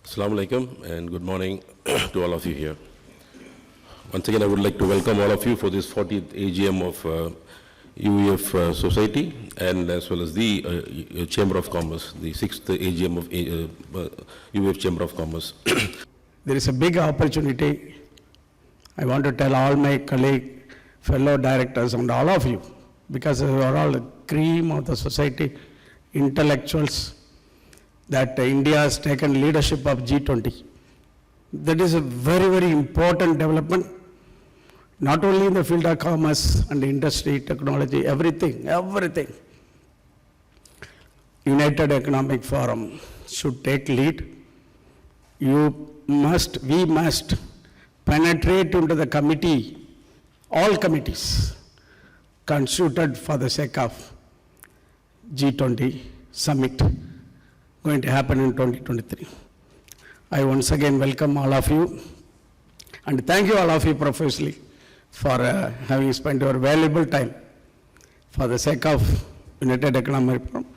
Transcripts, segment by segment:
Assalamu alaikum and good morning to all of you here. Once again, I would like to welcome all of you for this 40th AGM of UEF Society and as well as the Chamber of Commerce, the 6th AGM of UEF Chamber of Commerce. There is a big opportunity. I want to tell all my colleagues, fellow directors and all of you, because you are all the cream of the society, intellectuals, that India has taken leadership of G20. That is a very, very important development, not only in the field of commerce and industry, technology, everything. United Economic Forum should take lead. We must penetrate into the committee, all committees constituted for the sake of G20 summit going to happen in 2023. I once again welcome all of you and thank you all of you profusely for having spent your valuable time for the sake of United Economic Forum.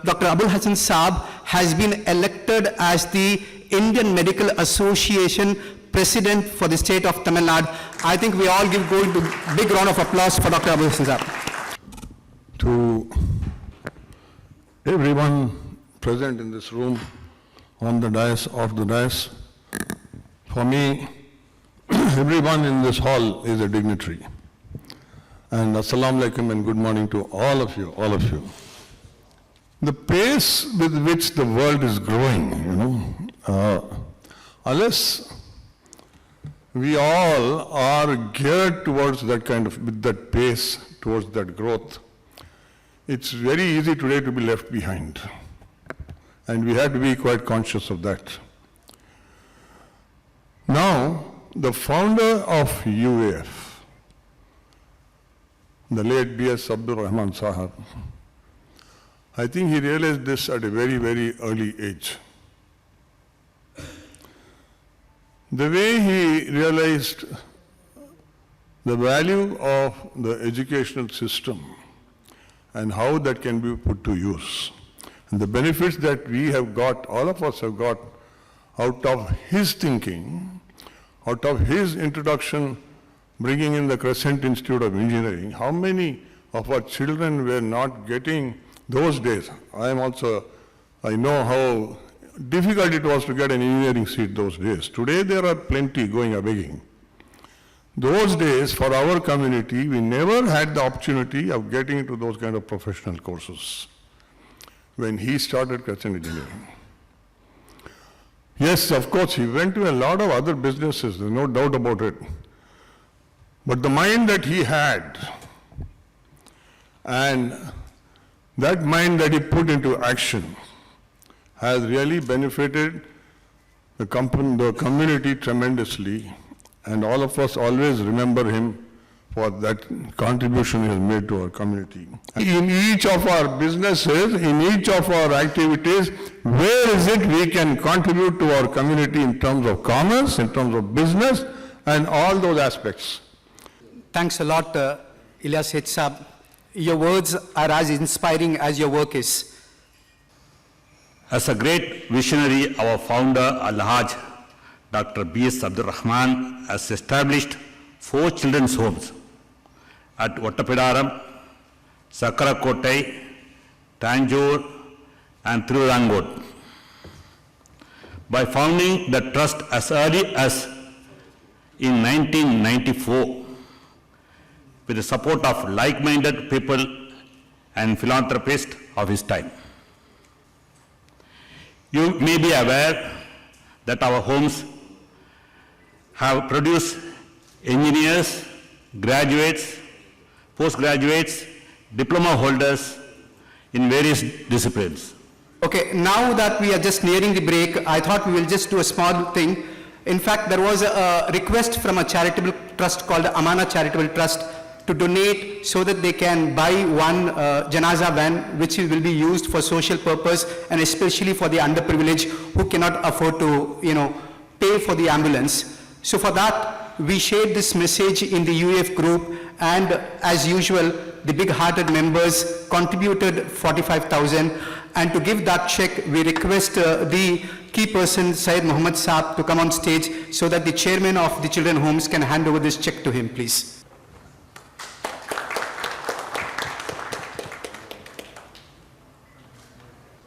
Dr. Abul Hassan Saab has been elected as the Indian Medical Association President for the state of Tamil Nadu. I think we all give a big round of applause for Dr. Abul Hassan Saab. To everyone present in this room, on the dais, off the dais, for me, everyone in this hall is a dignitary. And assalamu alaikum and good morning to all of you, The pace with which the world is growing, unless we all are geared towards that with that pace, towards that growth, it's very easy today to be left behind. And we have to be quite conscious of that. Now, the founder of UEF, the late B.S. Abdul Rahman Sahab, I think he realized this at a very, very early age. The way he realized the value of the educational system and how that can be put to use, and the benefits that we have got, all of us have got, out of his thinking, out of his introduction, bringing in the Crescent Institute of Engineering, how many of our children were not getting those days? I know how difficult it was to get an engineering seat those days. Today there are plenty going a begging. Those days for our community, we never had the opportunity of getting into those kind of professional courses when he started Crescent Engineering. Yes, of course, he went to a lot of other businesses, there's no doubt about it. But the mind that he had, and that mind that he put into action, has really benefited the community tremendously, and all of us always remember him for that contribution he has made to our community. In each of our businesses, in each of our activities, where is it we can contribute to our community in terms of commerce, in terms of business, and all those aspects. Thanks a lot, Ilyas H. Saab. Your words are as inspiring as your work is. As a great visionary, our founder, Al-Haj, Dr. B.S. Abdul Rahman, has established 4 children's homes at Vattapidaram, Sakarakotai, Tanjore, and Thiruvidankot. By founding the trust as early as in 1994, with the support of like-minded people and philanthropists of his time. You may be aware that our homes have produced engineers, graduates, postgraduates, diploma holders in various disciplines. Okay, now that we are just nearing the break, I thought we will just do a small thing. In fact, there was a request from a charitable trust called Amana Charitable Trust to donate so that they can buy one Janaza van which will be used for social purpose and especially for the underprivileged who cannot afford to, pay for the ambulance. So for that, we shared this message in the UEF group, and as usual, the big-hearted members contributed 45,000. And to give that check, we request the key person, Syed Muhammad Saab, to come on stage so that the chairman of the children homes can hand over this check to him, please.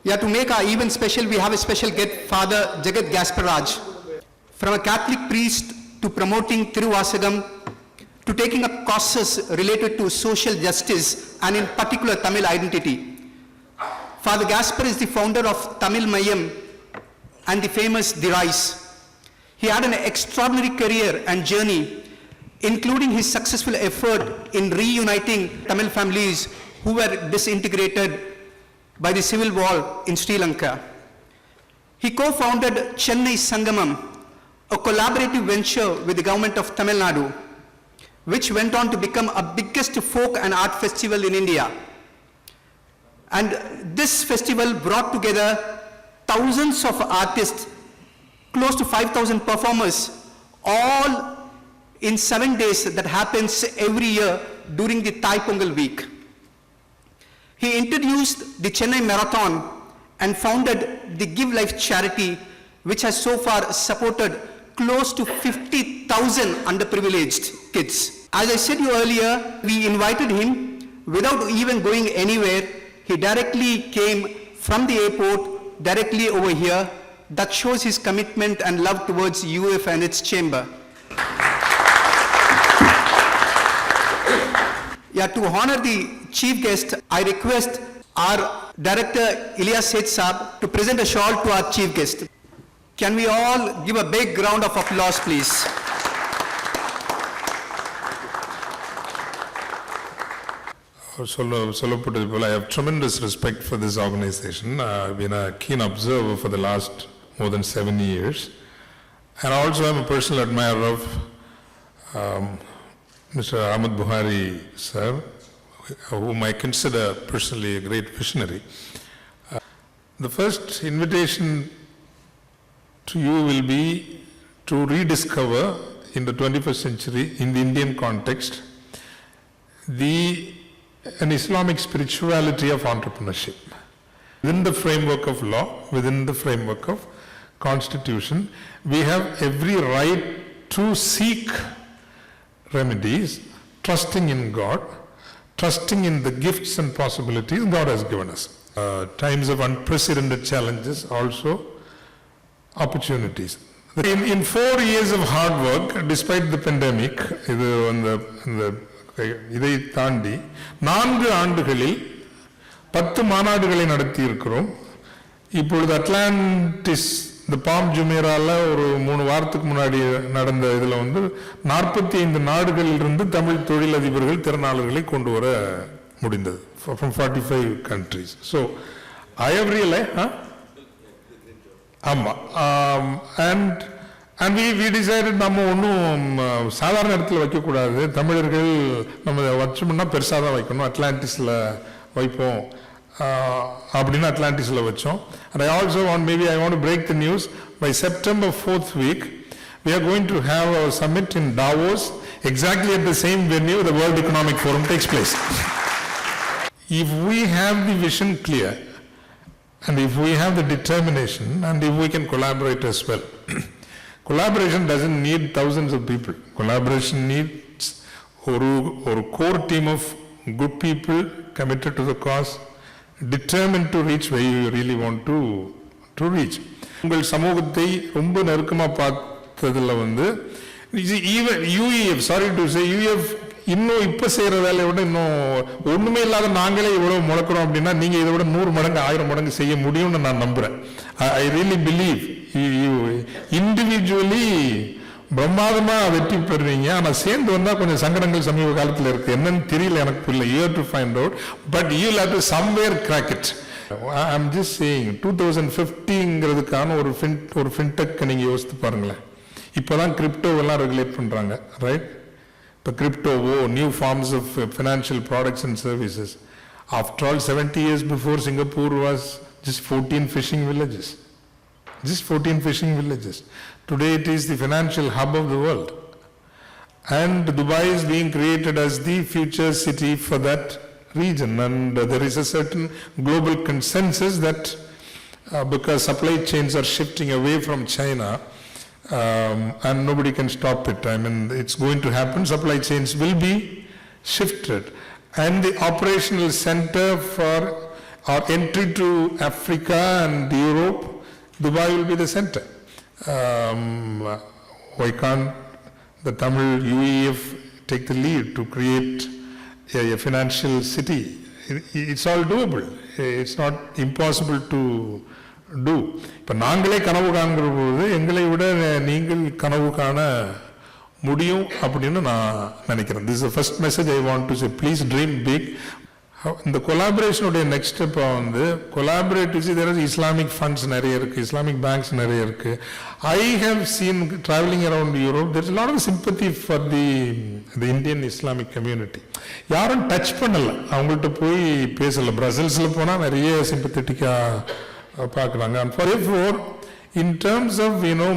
Yeah, to make our event special, we have a special guest, Father Jagat Gasparaj. From a Catholic priest to promoting Thiruvasagam, to taking up causes related to social justice and in particular Tamil identity. Father Gaspar is the founder of Tamil Mayam and the famous The Rise. He had an extraordinary career and journey, including his successful effort in reuniting Tamil families who were disintegrated by the civil war in Sri Lanka. He co-founded Chennai Sangamam, a collaborative venture with the government of Tamil Nadu, which went on to become a biggest folk and art festival in India. And this festival brought together thousands of artists, close to 5,000 performers, all in 7 days that happens every year during the Thai Pongal week. He introduced the Chennai Marathon and founded the Give Life charity, which has so far supported close to 50,000 underprivileged kids. As I said you earlier, we invited him without even going anywhere. He directly came from the airport directly over here. That shows his commitment and love towards UF and its chamber. Yeah, to honor the chief guest, I request our director Ilyas Seth Saab to present a shawl to our chief guest. Can we all give a big round of applause, please? சொல்லப்பட்டது போல, I have tremendous respect for this organization. I've been a keen observer for the last more than 7 years. And also I'm a personal admirer of Mr. Ahmed Buhari sir, whom I consider personally a great visionary. The first invitation to you will be to rediscover in the 21st century, in the Indian context, an Islamic spirituality of entrepreneurship. Within the framework of law, within the framework of constitution, we have every right to seek remedies, trusting in God, trusting in the gifts and possibilities God has given us. Times of unprecedented challenges, also opportunities. In 4 years of hard work, despite the pandemic, இதை தாண்டி 4 ஆண்டுகளில் 10 மாநாடுகளை நடத்தி இருக்கிறோம். இப்பொழுது Atlantis இந்த bomb ஜுமேரால ஒரு 3 வாரத்துக்கு முன்னாடி நடந்த இதுல 45 நாடுகளில் இருந்து தமிழ் தொழிலதிபர்கள் திறனாளர்களை கொண்டு வர முடிந்தது. From 45 countries. So I have realized, and we decided நம்ம ஒன்றும் சாதாரண இடத்துல வைக்கக்கூடாது, தமிழர்கள் நம்ம வச்சோம்னா பெருசாக தான் வைக்கணும், அட்லாண்டிஸில் வைப்போம் அப்படின்னு அட்லாண்டிஸில் வச்சோம். And I also want to break the news. By September 4th week, we are going to have our summit in Davos, exactly at the same venue the World Economic Forum takes place. If we have the vision clear, and if we have the determination, and if we can collaborate as well. Collaboration doesn't need thousands of people. Collaboration needs a core team of good people committed to the cause, determined to reach where you really want to reach. உங்கள் சமூகத்தை ரொம்ப நெருக்கமா பார்த்ததுல even UEF, sorry to say, UEF இன்னும் இப்ப செய்யற வேலையை விட இன்னும் ஒண்ணுமே இல்லாத நாங்களே இவ்வளவு முழக்கிறோம் அப்படின்னா நீங்க இதை விட 100 மடங்கு 1000 மடங்கு செய்ய முடியும்னு நான் நம்புறேன். I really believe you individually பிரம்மாதமா வெற்றி பெறுவீங்க. ஆனா சேர்ந்து வந்தா கொஞ்சம் சங்கடங்கள் சமீப காலத்துல இருக்கு, என்னன்னு தெரியல எனக்கு புரியல. You have to find out, but you'll have to somewhere crack it. I'm just saying 2050ங்கிறதுக்கான ஒரு ஃபின்டெக் நீங்க யோசித்து பாருங்களேன். இப்பதான் கிரிப்டோ எல்லாம் ரெகுலேட் பண்றாங்க, right? The crypto, new forms of financial products and services. After all, 70 years before, Singapore was just 14 fishing villages. Just 14 fishing villages. Today it is the financial hub of the world. And Dubai is being created as the future city for that region. And there is a certain global consensus that because supply chains are shifting away from China, and nobody can stop it. I mean, it's going to happen. Supply chains will be shifted. And the operational center for our entry to Africa and Europe, Dubai will be the center. Why can't the Tamil UEF take the lead to create a financial city? It's all doable. It's not impossible to do. இப்போ நாங்களே கனவு காண்கிற போது எங்களை விட நீங்கள் கனவு காண முடியும் அப்படின்னு நான் நினைக்கிறேன். This is the first message I want to say. Please dream big. இந்த கொலாபரேஷனுடைய நெக்ஸ்ட் ஸ்டெப்பா வந்து கொலாபரேட்டிவ்ஸ் there are Islamic funds நிறைய இருக்கு, Islamic banks நிறைய இருக்கு. I have seen traveling around Europe, there is a lot of sympathy for the Indian Islamic community. யாரும் touch பண்ணல, அவங்கள்ட்ட போய் பேசல. பிரசல்ஸ்ல போனா நிறைய சிம்பத்தட்டிக்கா பார்க்குறாங்க. And therefore, in terms of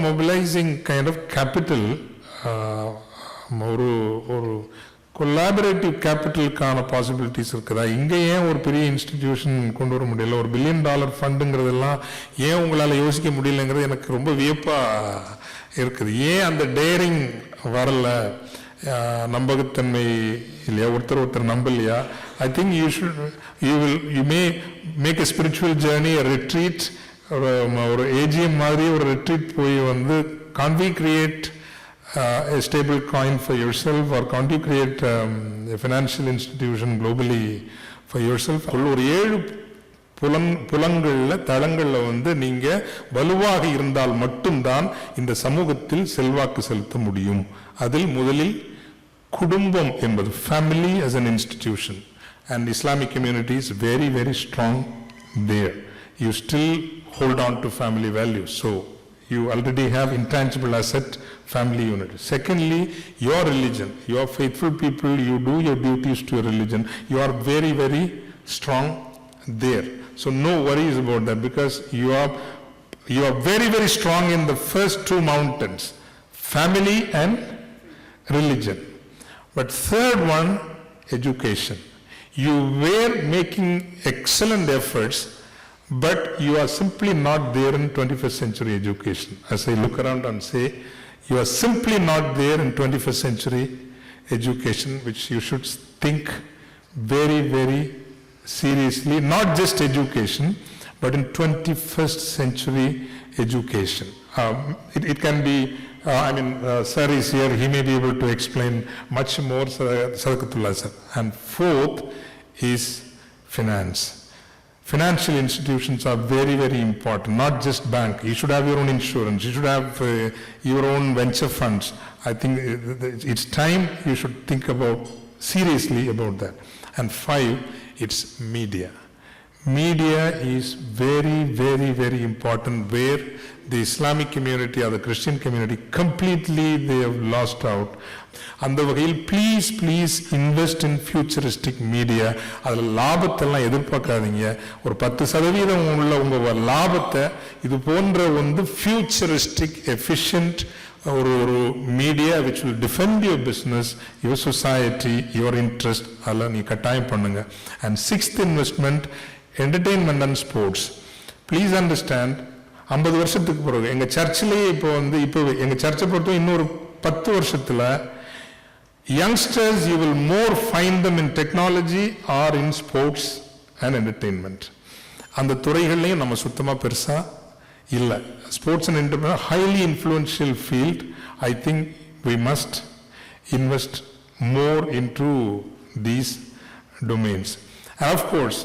mobilizing kind of capital, ஒரு கொலாபரேட்டிவ் கேபிட்டலுக்கான பாசிபிலிட்டிஸ் இருக்குதா? இங்கே ஏன் ஒரு பெரிய இன்ஸ்டிடியூஷன் கொண்டு வர முடியல? ஒரு $1 பில்லியன் ஃபண்டுங்கிறதெல்லாம் ஏன் உங்களால் யோசிக்க முடியலங்கிறது எனக்கு ரொம்ப வியப்பாக இருக்குது. ஏன் அந்த டேரிங் வரல? நம்பகத்தன்மை இல்லையா? ஒருத்தர் நம்பலையா? I think you may make a spiritual journey, retreat, ஒரு ஏஜிஎம் மாதிரி ஒரு ரிட்ரீட் போய் வந்து can't we create a stable coin for yourself, or can't you create a financial institution globally for yourself? ஒரு 7 புலங்கள்ல தளங்கள்ல வந்து நீங்க வலுவாக இருந்தால் மட்டும்தான் இந்த சமூகத்தில் செல்வாக்கு செலுத்த முடியும். அதில் முதலில் குடும்பம் என்பது, family as an institution, and Islamic community is very, very strong there. You still hold on to family values, so you already have intangible asset, family unit. Secondly, your religion, you are faithful people, you do your duties to your religion, you are very, very strong there. So no worries about that, because you are very, very strong in the first 2 mountains, family and religion. But third one, education. You were making excellent efforts, but you are simply not there in 21st century education. As I look around and say, you are simply not there in 21st century education, which you should think very, very seriously. Not just education, but in 21st century education. It can be, sir is here, he may be able to explain much more, Sadaqatullah sir. And fourth is finance. Financial institutions are very, very important, not just bank. You should have your own insurance, you should have your own venture funds. I think it's time you should think seriously about that. And 5, it's media. Media is very, very, very important, where the Islamic community or the Christian community completely they have lost out. அந்த வகையில் please invest in futuristic media. அதில் லாபத்தெல்லாம் எதிர்பார்க்காதீங்க. ஒரு 10% உள்ள உங்கள் லாபத்தை இது போன்ற வந்து ஃபியூச்சரிஸ்டிக் எஃபிஷியன்ட் ஒரு media which will defend your business, your society, your interest, அதெல்லாம் நீ கட்டாயம் பண்ணுங்க. And 6th investment, entertainment and sports. Please understand, 50 வருஷத்துக்கு பிறகு எங்கள் சர்ச்சிலேயே இப்போ எங்கள் சர்ச்சை பொறுத்தவரை இன்னொரு 10 வருஷத்துல youngsters, you will more find them in technology or in sports and entertainment. அந்த துறைகள்லையும் நம்ம சுத்தமா பெருசா இல்லை. Sports and entertainment, highly influential field. I think we must invest more into these domains. And of course,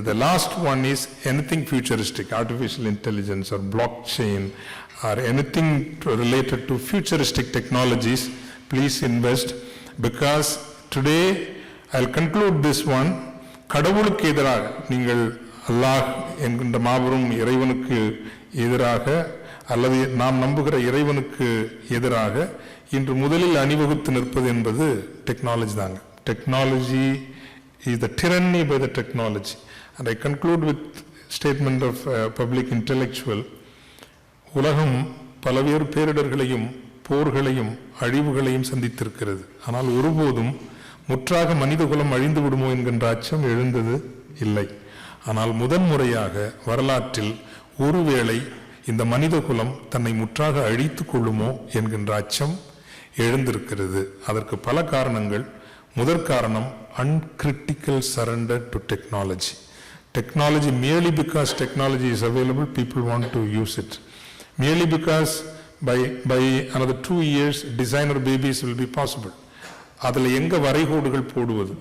the last one is anything futuristic, artificial intelligence or blockchain or anything related to futuristic technologies. Please invest, because today, I'll conclude this one. கடவுளுக்கு எதிராக நீங்கள் அல்லாஹ் என்கின்ற மாபெரும் இறைவனுக்கு எதிராக அல்லது நாம் நம்புகிற இறைவனுக்கு எதிராக இன்று முதலில் அணிவகுத்து நிற்பது என்பது டெக்னாலஜி தாங்க. Technology is the tyranny by the technology. And I conclude with statement of public intellectual. உலகம் பல்வேறு பேரிடர்களையும் போர்களையும் அழிவுகளையும் சந்தித்திருக்கிறது. ஆனால் ஒருபோதும் முற்றாக மனிதகுலம் அழிந்து விடுமோ என்கின்ற அச்சம் எழுந்தது இல்லை. ஆனால் முதன்முறையாக வரலாற்றில் ஒருவேளை இந்த மனித குலம் தன்னை முற்றாக அழித்துக் கொள்ளுமோ என்கின்ற அச்சம் எழுந்திருக்கிறது. அதற்கு பல காரணங்கள். முதற் காரணம் uncritical surrender to technology. Technology, merely because technology is available, people want to use it. Merely because by another 2 years, designer babies will be possible. அதில் எங்க வரைகோடுகள் போடுவது,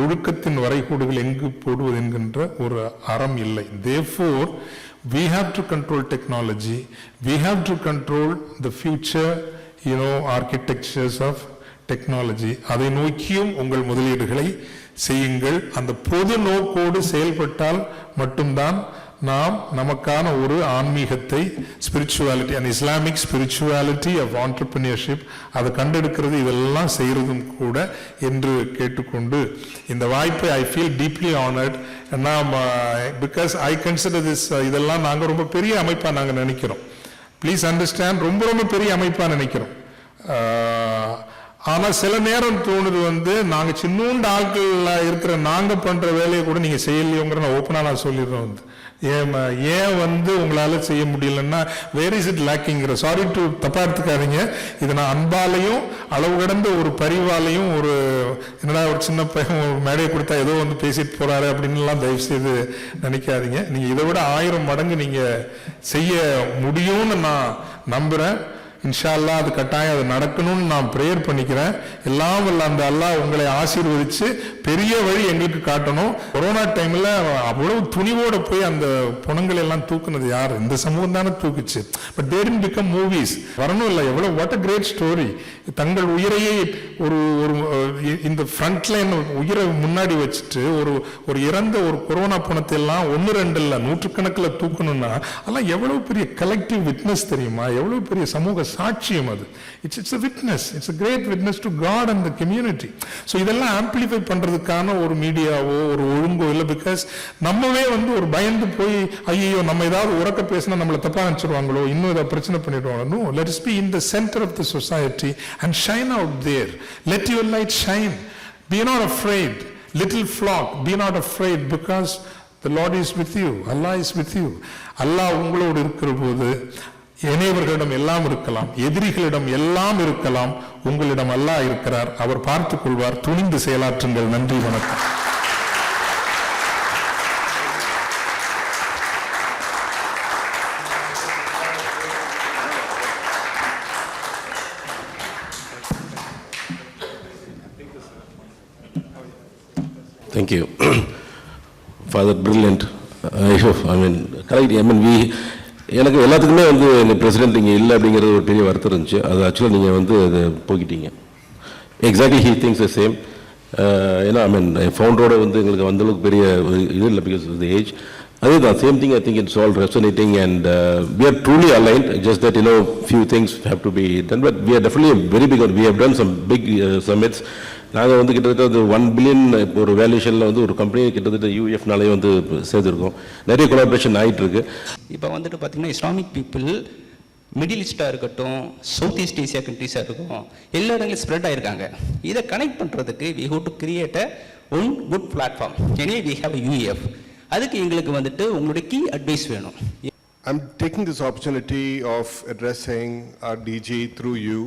ஒழுக்கத்தின் வரைகோடுகள் எங்கு போடுவது என்கின்ற ஒரு அறம் இல்லை. Therefore, we have to control technology. We have to control the future, architectures of technology. அதை நோக்கியும் உங்கள் முதலீடுகளை செய்யுங்கள். அந்த பொது நோக்கோடு செயல்பட்டால் மட்டும்தான் நாம் நமக்கான ஒரு ஆன்மீகத்தை, spirituality and Islamic spirituality of entrepreneurship அதை கண்டெடுக்கிறது, இதெல்லாம் செய்யறதும் கூட என்று கேட்டுக்கொண்டு இந்த வாய்ப்பை ஐ ஃபீல் டீப்லி ஆனர்ட். நாம் பிகாஸ் ஐ கன்சிடர் திஸ், இதெல்லாம் நாங்கள் ரொம்ப பெரிய அமைப்பாக நாங்கள் நினைக்கிறோம். ப்ளீஸ் அண்டர்ஸ்டாண்ட், ரொம்ப ரொம்ப பெரிய அமைப்பாக நினைக்கிறோம். ஆனா சில நேரம் தோணுது நாங்க சின்னூண்டு ஆட்கள் இருக்கிற நாங்க பண்ற வேலையை கூட நீங்க செய்யலையோங்கிற நான் ஓப்பனா நான் சொல்லிடுறேன். ஏன் உங்களால செய்ய முடியலன்னா வேர் இஸ் இட் லேக்கிங்கிற, சாரி டு தப்பா எடுத்துக்காதீங்க, இதை நான் அன்பாலையும் அளவு கடந்த ஒரு பரிவாலையும் ஒரு என்னடா ஒரு சின்ன பையன் ஒரு மேடையை கொடுத்தா ஏதோ பேசிட்டு போறாரு அப்படின்னு எல்லாம் தயவு செய்து நினைக்காதீங்க. நீங்க இதை விட 1000 மடங்கு நீங்க செய்ய முடியும்னு நான் நம்புறேன். இன்ஷா அல்லாஹ் அது கட்டாயம் அது நடக்கணும்னு நான் பிரேயர் பண்ணிக்கிறேன். எல்லாம் வல்ல அந்த அல்லாஹ் உங்களை ஆசீர்வதிச்சு பெரிய வழி எங்களுக்கு காட்டணும். கொரோனா டைம்ல அவ்வளவு துணிவோட போய் அந்த புணங்களை எல்லாம் தூக்குனது யார்? இந்த சமூகம் தானே தூக்குச்சு. But they didn't become movies. வரணும் இல்லை, எவ்வளவு வாட் அ கிரேட் ஸ்டோரி. தங்கள் உயிரையே ஒரு இந்த ஃப்ரண்ட் லைன் உயிரை முன்னாடி வச்சுட்டு ஒரு இறந்த ஒரு கொரோனா புணத்தை எல்லாம் 1-2 இல்லை 100கணக்கில் தூக்கணும்னா அதெல்லாம் எவ்வளவு பெரிய கலெக்டிவ் விட்னஸ் தெரியுமா? எவ்வளவு பெரிய சமூக சாட்சியம் அது. It's a witness, it's a great witness to God and the community. So இதெல்லாம் ஆம்பிளிஃபை பண்றதுக்கான ஒரு மீடியாவோ ஒரு ஒழுங்கோ இல்லை. பிகாஸ் நம்மவே ஒரு பயந்து போய் ஐயோ நம்ம ஏதாவது உறக்க பேசினா நம்மளை தப்பா நினைச்சிருவாங்களோ, இன்னும் ஏதாவது பிரச்சனை பண்ணிடுவாங்க. No, let us be in the center of the society and shine out there. Let your light shine. Be not afraid. Little flock, be not afraid because the Lord is with you. Allah is with you. Allah உங்களோடு இருக்கிற போது இணையவர்களிடம் எல்லாம் இருக்கலாம், எதிரிகளிடம் எல்லாம் இருக்கலாம், உங்களிடம் அல்லாஹ் இருக்கிறார், அவர் பார்த்துக் கொள்வார். துணிந்து செயலாற்றுங்கள். நன்றி, வணக்கம். Thank you. Father, brilliant. Correct. எனக்கு எல்லாத்துக்குமே பிரசிடென்ட் இங்கே இல்லை அப்படிங்கிறது ஒரு பெரிய வருத்தம் இருந்துச்சு. அது ஆக்சுவலாக நீங்கள் அதை போக்கிட்டீங்க. Exactly he thinks the same. ஏன்னா ஃபவுண்டரோட எங்களுக்கு அந்தளவுக்கு பெரிய இது இல்லை பிகாஸ் ஆஃப் த ஏஜ். அதுதான் same thing. I think it's all resonating and we are truly aligned. Just that few things have to be done, but we are definitely very big. We have done some big summits. நாங்கள் கிட்டத்தட்ட 1 billion ஒரு வேல்யூஷனில் ஒரு company கிட்டத்தட்ட யூஎஃப்னாலே சேர்த்துருக்கோம். நிறைய collaboration ஆகிட்டு இருக்கு. இப்போ பார்த்தீங்கன்னா இஸ்லாமிக் பீப்புள் மிடில் ஈஸ்டாக இருக்கட்டும், சவுத் ஈஸ்ட் ஏசியா கண்ட்ரீஸாக இருக்கும், எல்லா இடங்களும் ஸ்ப்ரெட் ஆகிருக்காங்க. இதை கனெக்ட் பண்ணுறதுக்கு we have to create one good platform. எனவே வி ஹேவ் யூஎஃப். அதுக்கு எங்களுக்கு உங்களுடைய கீ அட்வைஸ் வேணும். I'm taking this opportunity of addressing our DG through you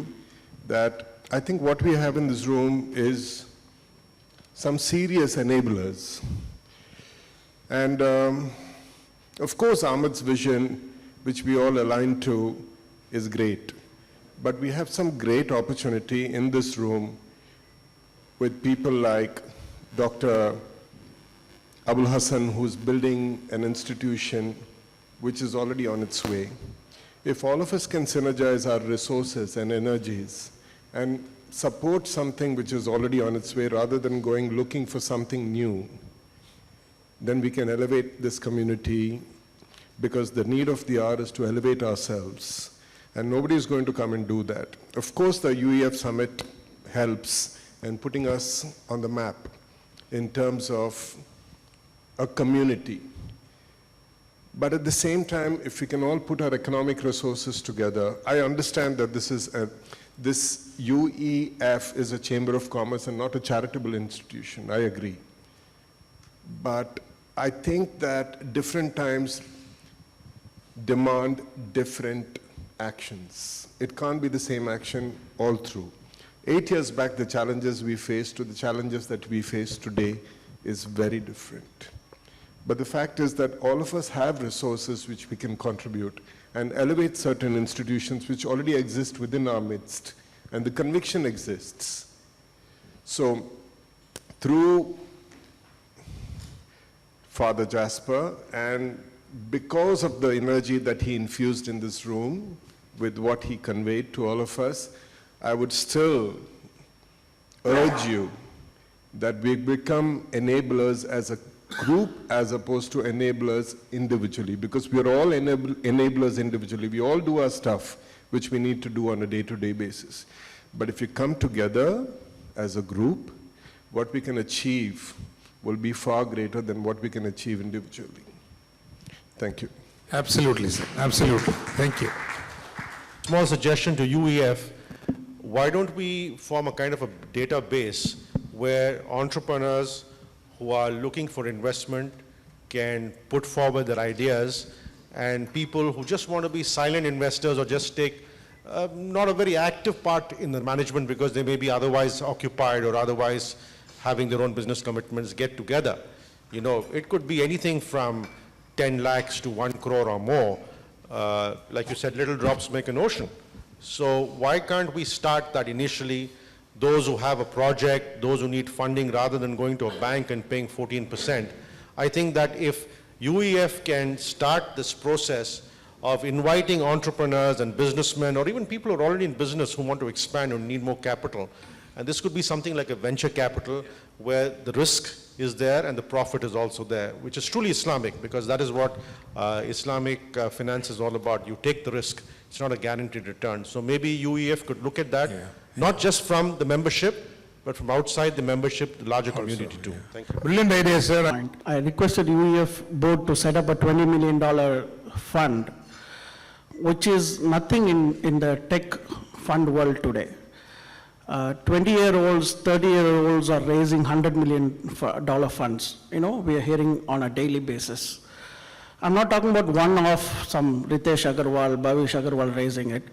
that I think what we have in this room is some serious enablers. And of course, Ahmed's vision, which we all align to, is great. But we have some great opportunity in this room with people like Dr. Abul Hassan, who's building an institution which is already on its way. If all of us can synergize our resources and energies and support something which is already on its way rather than going looking for something new, then we can elevate this community, because the need of the hour is to elevate ourselves, and nobody is going to come and do that. Of course, the UEF summit helps in putting us on the map in terms of a community. But at the same time, if we can all put our economic resources together, I understand that this UEF is a chamber of commerce and not a charitable institution. I agree. But I think that different times, demand different actions. It can't be the same action all through. 8 years back, the challenges we faced to the challenges that we face today is very different. But the fact is that all of us have resources which we can contribute and elevate certain institutions which already exist within our midst, and the conviction exists. So, through Father Jasper, and because of the energy that he infused in this room with what he conveyed to all of us, I would still urge you that we become enablers as a group as opposed to enablers individually, because we are all enablers individually. We all do our stuff which we need to do on a day-to-day basis. But if we come together as a group, what we can achieve will be far greater than what we can achieve individually. Thank you. Absolutely, sir. Absolutely. Thank you. Small suggestion to UEF, why don't we form a kind of a database where entrepreneurs who are looking for investment can put forward their ideas, and people who just want to be silent investors or just take not a very active part in the management because they may be otherwise occupied or otherwise having their own business commitments, get together. You know, it could be anything from 10 lakhs to 1 crore or more. Like you said, little drops make an ocean. So why can't we start that initially? Those who have a project, those who need funding, rather than going to a bank and paying 14%. I think that if UEF can start this process of inviting entrepreneurs and businessmen, or even people who are already in business who want to expand and need more capital, and this could be something like a venture capital where the risk is there and the profit is also there, which is truly Islamic, because that is what Islamic finance is all about. You take the risk, it's not a guaranteed return. So maybe UEF could look at that, not just from the membership, but from outside the membership, the larger community too. Thank you. Brilliant idea, sir. I requested UEF board to set up a $20 million fund, which is nothing in the tech fund world today. 20-year-olds, 30-year-olds are raising $100 million funds. You know, we are hearing on a daily basis. I'm not talking about one-off, some Ritesh Agarwal, Bhavish Agarwal raising it.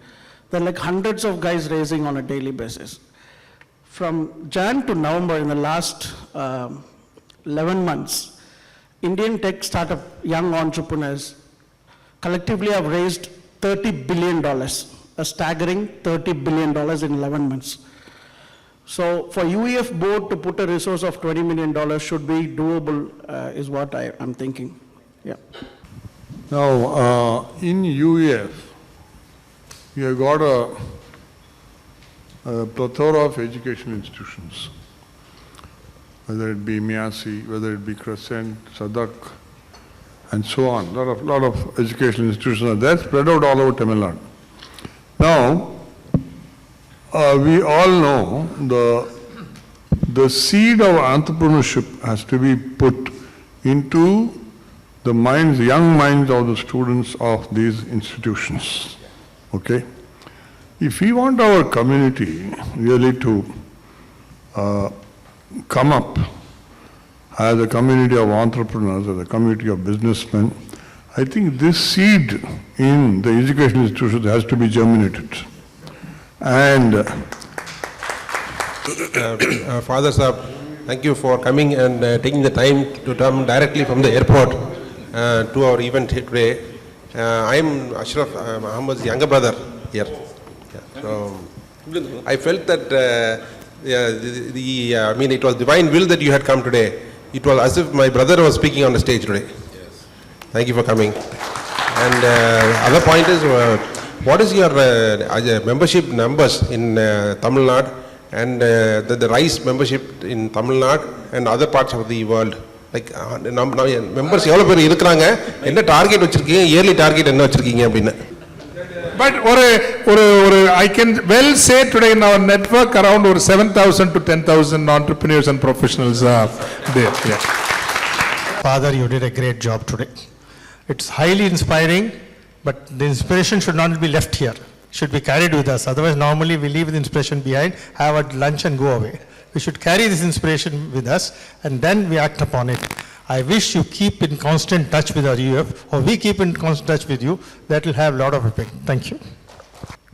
There are like hundreds of guys raising on a daily basis. From Jan to November, in the last 11 months, Indian tech startup young entrepreneurs collectively have raised $30 billion, a staggering $30 billion in 11 months. So for UEF board to put a resource of $20 million should be doable, is what I'm thinking. Yeah. Now, in UEF, we have got a plethora of education institutions, whether it be Miasi, whether it be Crescent, Sadak, and so on. Lot of educational institutions are there, spread out all over Tamil Nadu. Now, we all know the seed of entrepreneurship has to be put into the minds, young minds of the students of these institutions. Okay? If we want our community really to come up as a community of entrepreneurs, as a community of businessmen, I think this seed in the educational institutions has to be germinated. And Father Sahab, thank you for coming and taking the time to come directly from the airport to our event today. I am Ashraf Muhammad's younger brother here. Yeah. So I felt that I mean, it was divine will that you had come today. It was as if my brother was speaking on the stage today. Yes. Thank you for coming. And other point is, what is your membership numbers in Tamil Nadu and the RISE membership in Tamil Nadu and other parts of the world? Like members எவ்வளவு பேர் இருக்காங்க, என்ன target வச்சிருக்கீங்க, yearly target என்ன வச்சிருக்கீங்க அப்படினு. But I can well say today in our network around 7,000 to 10,000 entrepreneurs and professionals are there. Yeah. Father, you did a great job today. It's highly inspiring, but the inspiration should not be left here. Should be carried with us. Otherwise, normally we leave the inspiration behind, have a lunch and go away. We should carry this inspiration with us and then we act upon it. I wish you keep in constant touch with our UF, or we keep in constant touch with you. That will have a lot of effect. Thank you.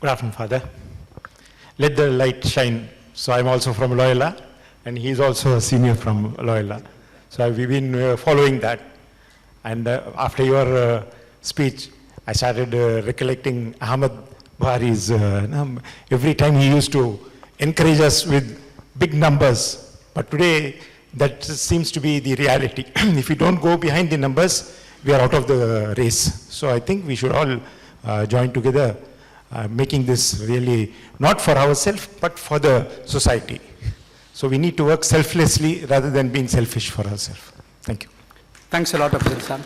Good afternoon, Father. Let the light shine. So I'm also from Loyola, and he's also a senior from Loyola. So we've been following that. And after your speech, I started recollecting Ahmed Buhari's, every time he used to encourage us with big numbers. But today, that seems to be the reality. If we don't go behind the numbers, we are out of the race. So I think we should all join together, making this really not for ourselves, but for the society. So we need to work selflessly rather than being selfish for ourselves. Thank you. Thanks a lot, Abdul Sam.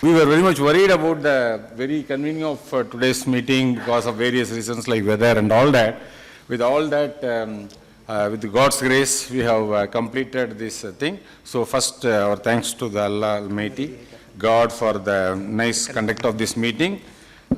We were very much worried about the very convening of today's meeting because of various reasons like weather and all that. With all that, with God's grace, we have completed this thing. So first, our thanks to the Allah Almighty, God, for the nice conduct of this meeting.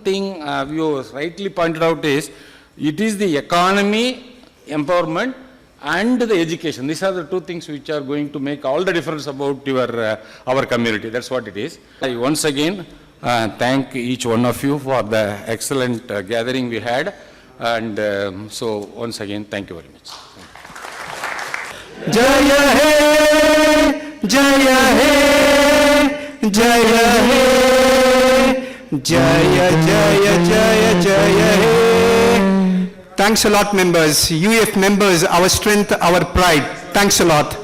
Thing you rightly pointed out is, it is the economy, empowerment, and the education. These are the two things which are going to make all the difference about your our community. That's what it is. I once again thank each one of you for the excellent gathering we had. And so once again, thank you very much. Jaya He, Jaya He, Jaya He, Jaya, Jaya, Jaya, Jaya He. Thanks a lot, members. UF members, our strength, our pride. Thanks a lot.